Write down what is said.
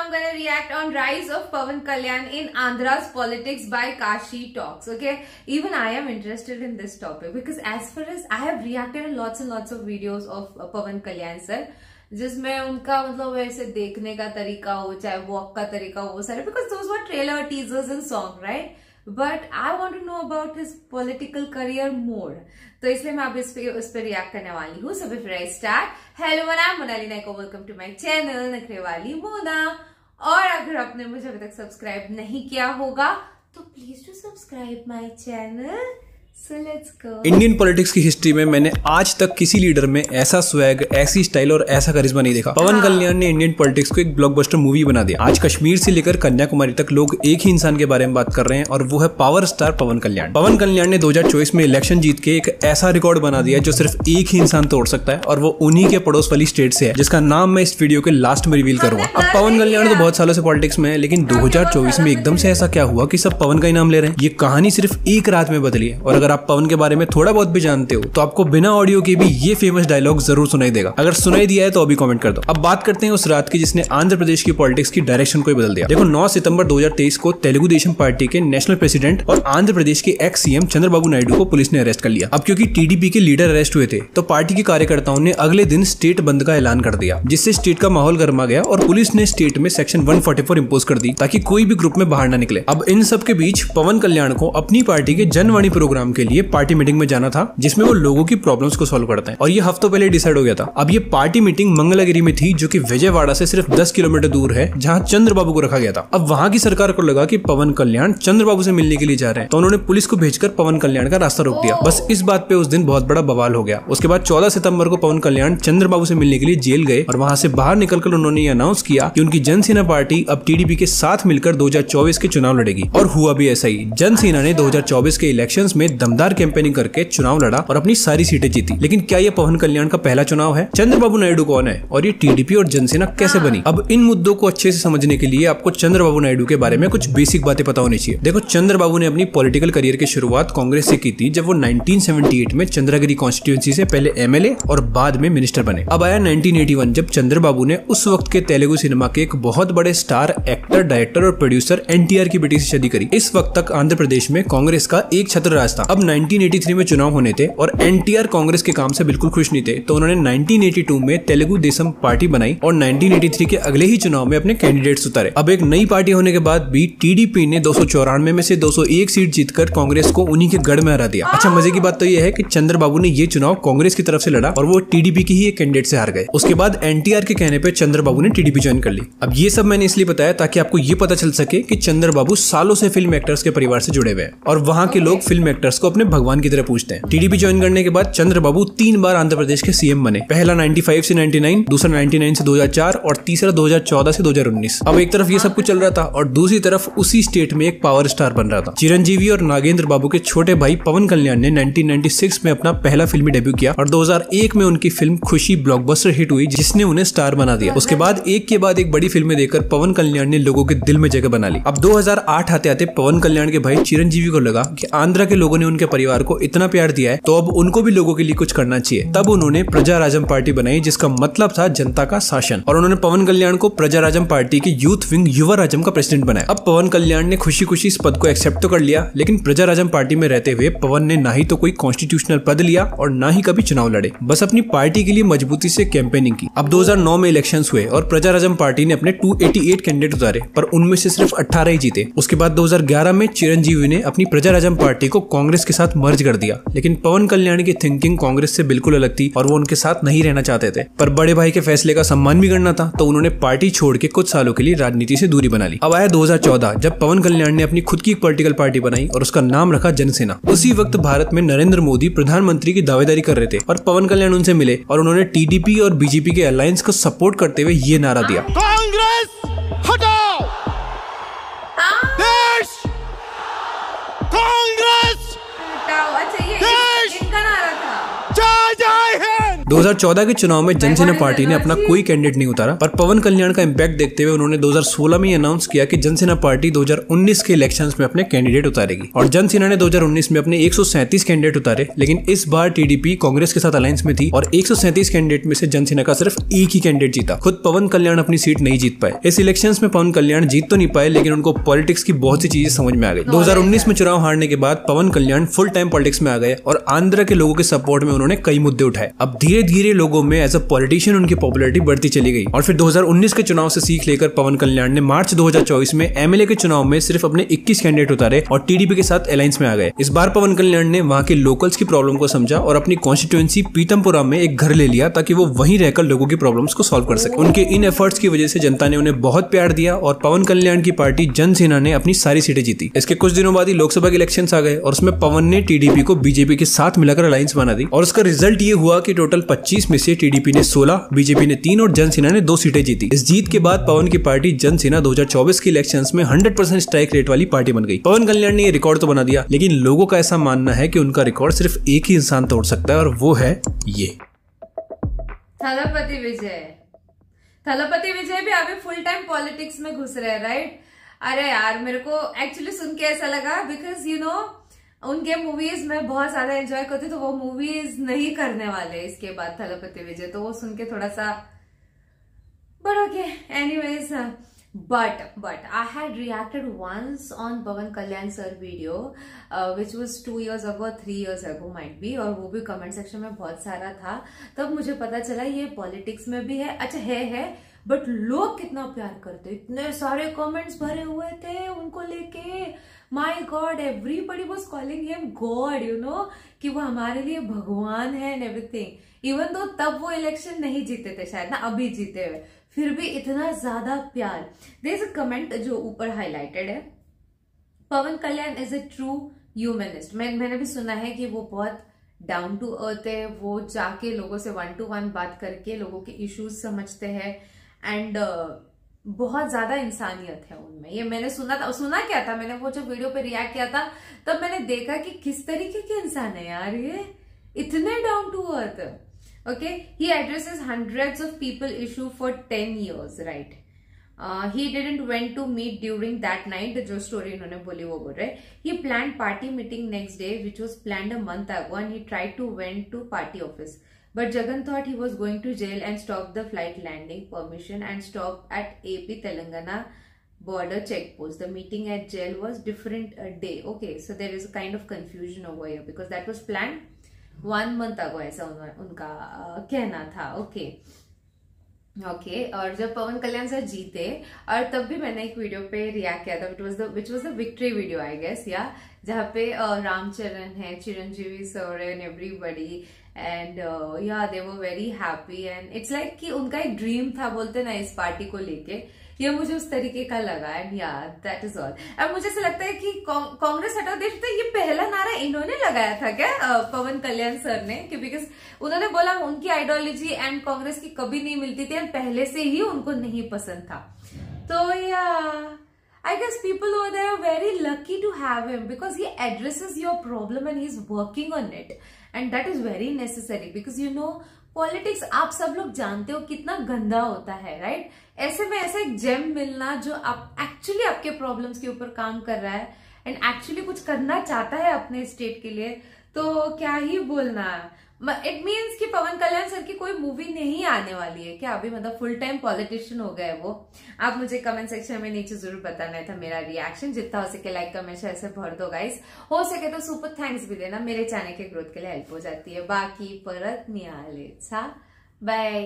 I'm gonna react on rise of Pawan Kalyan in Andhra's politics by Kashi Talks. Okay, even I am interested in this topic because as far as I have reacted in lots and lots of videos of Pawan Kalyan sir, जिसमें उनका मतलब वैसे देखने का तरीका हो चाहे walk का तरीका हो वो सारे because those were trailer teasers and song right. But I want to know about his political career more. तो इसलिए मैं अब इस पे रिएक्ट करने वाली हूँ. So before I start, hello मैं नाम मोनाली नायक, welcome to my channel नखरे वाली मोना. और अगर आपने मुझे अभी तक सब्सक्राइब नहीं किया होगा तो please to subscribe my channel. So let's go. Indian politics की हिस्ट्री में मैंने आज तक किसी लीडर में ऐसा स्वैग, ऐसी स्टाइल और ऐसा करिश्मा नहीं देखा. पवन कल्याण ने इंडियन पॉलिटिक्स को एक ब्लॉकबस्टर मूवी बना दिया. आज कश्मीर से लेकर कन्याकुमारी तक लोग एक ही इंसान के बारे में बात कर रहे हैं और वो है पावर स्टार पवन कल्याण. पवन कल्याण ने 2024 में इलेक्शन जीत के एक ऐसा रिकॉर्ड बना दिया जो सिर्फ एक ही इंसान तोड़ सकता है और वो उन्हीं के पड़ोस वाली स्टेट से है जिसका नाम मैं इस वीडियो के लास्ट में रिवील करूंगा. अब पवन कल्याण तो बहुत सालों से पॉलिटिक्स में है, लेकिन 2024 में एकदम से ऐसा क्या हुआ कि सब पवन का ही नाम ले रहे हैं. ये कहानी सिर्फ एक रात में बदली है और अगर आप पवन के बारे में थोड़ा बहुत भी जानते हो तो आपको बिना ऑडियो के भी ये फेमस डायलॉग जरूर सुनाई देगा. अगर सुनाई दिया है तो अभी कमेंट कर दो. अब बात करते हैं उस रात की जिसने आंध्र प्रदेश की पॉलिटिक्स की डायरेक्शन को ही बदल दिया. देखो 9 सितंबर 2023 को तेलुगु देशम पार्टी के नेशनल प्रेसिडेंट और आंध्र प्रदेश के एक्स सीएम चंद्रबाबू नायडू को पुलिस ने अरेस्ट कर लिया. अब क्योंकि टीडीपी के लीडर अरेस्ट हुए थे तो पार्टी के कार्यकर्ताओं ने अगले दिन स्टेट बंद का ऐलान कर दिया, जिससे स्टेट का माहौल गर्मा गया और पुलिस ने स्टेट में सेक्शन 144 इंपोज कर दी ताकि कोई भी ग्रुप में बाहर ना निकले. अब इन सब के बीच पवन कल्याण को अपनी पार्टी के जनवाणी प्रोग्राम के लिए पार्टी मीटिंग में जाना था जिसमें वो लोगों की प्रॉब्लम्स को सॉल्व करते हैं और ये हफ्तों पहले डिसाइड हो गया था. अब ये पार्टी मीटिंग मंगलागिरी में थी जो कि विजयवाड़ा से सिर्फ 10 किलोमीटर दूर है जहां चंद्रबाबू को रखा गया था. अब वहां की सरकार को लगा कि पवन कल्याण चंद्रबाबू से मिलने के लिए जा रहे हैं तो उन्होंने पुलिस को भेजकर पवन कल्याण का रास्ता रोक दिया. बस इस बात पे उस दिन बहुत बड़ा बवाल हो गया. उसके बाद 14 सितंबर को पवन कल्याण चंद्रबाबू से मिलने के लिए जेल गए और वहां से बाहर निकलकर उन्होंने ये अनाउंस किया कि उनकी जनसेना पार्टी अब टीडीपी के साथ मिलकर 2024 के चुनाव लड़ेगी. और हुआ भी ऐसा ही. जनसेना ने 2024 के इलेक्शंस में दमदार कैंपेनिंग करके चुनाव लड़ा और अपनी सारी सीटें जीती. लेकिन क्या ये पवन कल्याण का पहला चुनाव है? चंद्रबाबू नायडू कौन है और ये टीडीपी और जनसेना कैसे बनी? अब इन मुद्दों को अच्छे से समझने के लिए आपको चंद्रबाबू नायडू के बारे में कुछ बेसिक बातें पता होनी चाहिए. देखो चंद्रबाबू ने अपनी पॉलिटिकल करियर की शुरुआत कांग्रेस से की थी जब वो 1978 में चंद्रगिरी कॉन्स्टिट्यूएंसी से पहले एमएलए और बाद में मिनिस्टर बने. अब आया 1981 जब चंद्रबाबू ने उस वक्त के तेलुगु सिनेमा के एक बहुत बड़े स्टार एक्टर, डायरेक्टर और प्रोड्यूसर एनटीआर की बेटी से शादी करी. इस वक्त तक आंध्र प्रदेश में कांग्रेस का एक छत्र राज था. अब 1983 में चुनाव होने थे और एनटीआर कांग्रेस के काम से बिल्कुल खुश नहीं थे तो उन्होंने 1982 में तेलुगु देशम पार्टी बनाई और 1983 के अगले ही चुनाव में अपने कैंडिडेट्स उतारे. अब एक नई पार्टी होने के बाद भी टीडीपी ने 294 में से 201 सीट जीतकर कांग्रेस को उन्हीं के गढ़ में हरा दिया. अच्छा मजे की बात तो यह है कि चंद्रबाबू ने ये चुनाव कांग्रेस की तरफ से लड़ा और वो टीडीपी की ही एक कैंडिडेट से हार गए. उसके बाद एनटीआर के कहने पर चंद्रबाबू ने टीडीपी ज्वाइन कर ली. अब ये सब मैंने इसलिए बताया ताकि आपको ये पता चल सके कि चंद्रबाबू सालों से फिल्म एक्टर्स के परिवार से जुड़े हुए हैं और वहां के लोग फिल्म एक्टर्स को अपने भगवान की तरह पूछते हैं. टीडीपी ज्वाइन करने के बाद चंद्रबाबू 3 बार आंध्र प्रदेश के सीएम बने. पहला 95 से 99, दूसरा 99 से 2004 और तीसरा 2014 से 2019. अब एक तरफ ये सब कुछ चल रहा था और दूसरी तरफ उसी स्टेट में एक पावर स्टार बन रहा था. चिरंजीवी और नागेंद्र बाबू के छोटे भाई पवन कल्याण ने 1996 में अपना पहला फिल्मी डेब्यू किया और 2001 में उनकी फिल्म खुशी ब्लॉकबस्टर हिट हुई जिसने उन्हें स्टार बना दिया. उसके बाद एक बड़ी फिल्में देकर पवन कल्याण ने लोगों के दिल में जगह बना ली. अब 2008 आते आते पवन कल्याण के भाई चिरंजीवी को लगा कि आंध्रा के लोगों ने उनके परिवार को इतना प्यार दिया है तो अब उनको भी लोगों के लिए कुछ करना चाहिए. तब उन्होंने प्रजाराजम पार्टी बनाई जिसका मतलब था जनता का शासन और उन्होंने पवन कल्याण को प्रजाराजम पार्टी के यूथ विंग युवा राजम का प्रेसिडेंट बनाया. अब पवन कल्याण ने खुशी खुशी इस पद को एक्सेप्ट तो कर लिया लेकिन प्रजाराजम पार्टी में रहते हुए पवन ने ना ही तो कोई कॉन्स्टिट्यूशनल पद लिया और ना ही कभी चुनाव लड़े. बस अपनी पार्टी के लिए मजबूती से कैंपेनिंग की. अब 2009 में इलेक्शंस हुए और प्रजाराजम पार्टी ने अपने 288 कैंडिडेट उतारे पर उनमें से सिर्फ 18 ही जीते. उसके बाद 2011 में चिरंजीवी ने अपनी प्रजाराजम पार्टी को कांग्रेस के साथ मर्ज कर दिया. लेकिन पवन कल्याण की थिंकिंग कांग्रेस से बिल्कुल अलग थी और वो उनके साथ नहीं रहना चाहते थे. पर बड़े भाई के फैसले का सम्मान भी करना था तो उन्होंने पार्टी छोड़ के कुछ सालों के लिए राजनीति से दूरी बना ली. अब आया 2014 जब पवन कल्याण ने अपनी खुद की एक पॉलिटिकल पार्टी बनाई और उसका नाम रखा जनसेना. उसी वक्त भारत में नरेंद्र मोदी प्रधानमंत्री की दावेदारी कर रहे थे और पवन कल्याण उनसे मिले और उन्होंने टीडीपी और बीजेपी के अलायंस को सपोर्ट करते हुए ये नारा दिया, कांग्रेस हटाओ, देश कांग्रेस अच्छा ये इनका नारा था. जय जय हिंद. 2014 के चुनाव में जनसेना पार्टी ने अपना कोई कैंडिडेट नहीं उतारा, पर पवन कल्याण का इम्पैक्ट देखते हुए उन्होंने 2016 में अनाउंस किया कि जनसेना पार्टी 2019 के इलेक्शंस में अपने कैंडिडेट उतारेगी। और जनसेना ने 2019 में अपने 137 कैंडिडेट उतारे, लेकिन इस बार टीडीपी कांग्रेस के साथ अलायंस में थी और 137 कैंडिडेट में से जनसेना का सिर्फ एक ही कैंडिडेट जीता। खुद पवन कल्याण अपनी सीट नहीं जीत पाए। इस इलेक्शंस में पवन कल्याण जीत तो नहीं पाए, लेकिन उनको पॉलिटिक्स की बहुत सी चीजें समझ में आ गई। 2019 में चुनाव हारने के बाद पवन कल्याण फुल टाइम पॉलिटिक्स में आ गए और आंध्र के लोगों के सपोर्ट में उन्होंने कई मुद्दे उठाए। अब धीरे धीरे लोगों में एज अ पॉलिटिशियन उनकी पॉपुलैरिटी बढ़ती चली गई और फिर 2019 के चुनाव से सीख लेकर पवन कल्याण ने मार्च 2024 में एमएलए के चुनाव में सिर्फ अपने 21 कैंडिडेट उतारे और टीडीपी के साथ अलायंस में आ गए। इस बार पवन कल्याण ने वहां के लोकल्स की प्रॉब्लम को समझा और अपनी कॉन्स्टिट्यूएंसी पीतमपुरा में एक घर ले लिया ताकि वो वहीं रहकर लोगों की प्रॉब्लम्स को सॉल्व कर सके। उनके इन एफर्ट्स की वजह से जनता ने उन्हें बहुत प्यार दिया और पवन कल्याण की पार्टी जनसेना ने अपनी सारी सीटें जीती। इसके कुछ दिनों बाद ही लोकसभा के इलेक्शंस आ गए और उसमें पवन ने टीडीपी को बीजेपी के साथ मिलाकर अलायंस बना दी और उसका रिजल्ट ये हुआ कि टोटल 25 में से टीडीपी ने 16, बीजेपी ने 3 और जनसेना ने 2 सीटें जीती। इस जीत के बाद पवन की पार्टी जनसेना 2024 के इलेक्शंस में 100% स्ट्राइक रेट वाली पार्टी बन गई। पवन कल्याण ने ये रिकॉर्ड तो बना दिया, लेकिन लोगों का ऐसा मानना है कि उनका रिकॉर्ड सिर्फ एक ही इंसान तोड़ सकता है और वो है ये थलपति विजय। थलपति विजय भी अभी फुल टाइम पॉलिटिक्स में घुस रहे हैं, राइट? अरे यार, मेरे को एक्चुअली सुन के ऐसा लगा बिकॉज यू नो उनके मूवीज में बहुत ज्यादा एंजॉय करती, तो वो मूवीज नहीं करने वाले इसके बाद थलपति विजय, तो वो सुन के थोड़ा सा but okay anyways. But I had reacted once on Pawan Kalyan sir video which was 2 years ago, 3 years ago might be, और वो भी कमेंट सेक्शन में बहुत सारा था। तब मुझे पता चला ये पॉलिटिक्स में भी है। अच्छा है बट लोग कितना प्यार करते, इतने सारे कमेंट्स भरे हुए थे उनको लेके। My God, everybody was calling him God, you know, कि वो हमारे लिए भगवान है एंड एवरीथिंग। इवन दो तब वो इलेक्शन नहीं जीते थे शायद ना, अभी जीते हुए, फिर भी इतना ज्यादा प्यार। देयर इज अ कमेंट जो ऊपर हाईलाइटेड है, पवन कल्याण इज अ ट्रू ह्यूमनिस्ट। मैंने भी सुना है कि वो बहुत डाउन टू अर्थ है, वो जाके लोगों से 1 to 1 बात करके लोगों के इश्यूज समझते हैं एंड बहुत ज्यादा इंसानियत है उनमें। ये मैंने सुना क्या था, मैंने वो जो वीडियो पे रिएक्ट किया था तब मैंने देखा कि किस तरीके के इंसान है यार ये, इतने down to earth. Okay, he addresses hundreds of people issue for 10 years, right? He didn't went to meet during that night. जो story इन्होंने बोली वो बोल रहे। He planned party meeting next day, which was planned a month ago, and he tried to went to party office. But Jagan thought he was going to jail and stopped the flight landing permission and stopped at AP Telangana border checkpost. The meeting at jail was different day. Okay, so there is a kind of confusion over here because that was planned 1 month ago, ऐसा उनका कहना था। Okay, और जब पवन कल्याण sir जीते, और तब भी मैंने एक वीडियो पे रिएक्ट किया था, which was the victory video I guess, या जहाँ पे रामचरण है, Chiranjeevi sir and everybody and yeah they were very happy and it's like कि उनका एक ड्रीम था बोलते ना इस पार्टी को लेके, ये मुझे उस तरीके का लगा एंड या दैट इज ऑल। अब मुझे ऐसा लगता है कि कांग्रेस हटाओ देश, तो ये पहला नारा इन्होंने लगाया था क्या पवन कल्याण सर ने, कि बिकॉज उन्होंने बोला उनकी आइडियोलॉजी एंड कांग्रेस की कभी नहीं मिलती थी एंड पहले से ही उनको नहीं पसंद था। तो या I guess people over there are very lucky to have him because he addresses your problem and he's working on it and that is very necessary because you know politics आप सब लोग जानते हो कितना गंदा होता है, राइट? ऐसे में ऐसा एक जेम मिलना जो आप एक्चुअली आपके प्रॉब्लम्स के ऊपर काम कर रहा है एंड एक्चुअली कुछ करना चाहता है अपने स्टेट के लिए, तो क्या ही बोलना। इट मीन्स कि पवन कल्याण सर की कोई मूवी नहीं आने वाली है क्या अभी, मतलब फुल टाइम पॉलिटिशियन हो गए वो? आप मुझे कमेंट सेक्शन में नीचे जरूर बताना था मेरा रिएक्शन। जितना हो सके लाइक कमेंट ऐसे भर दो गाइस, हो सके तो सुपर थैंक्स भी देना, मेरे चैनल के ग्रोथ के लिए हेल्प हो जाती है। बाकी परत मिळाले, बाय।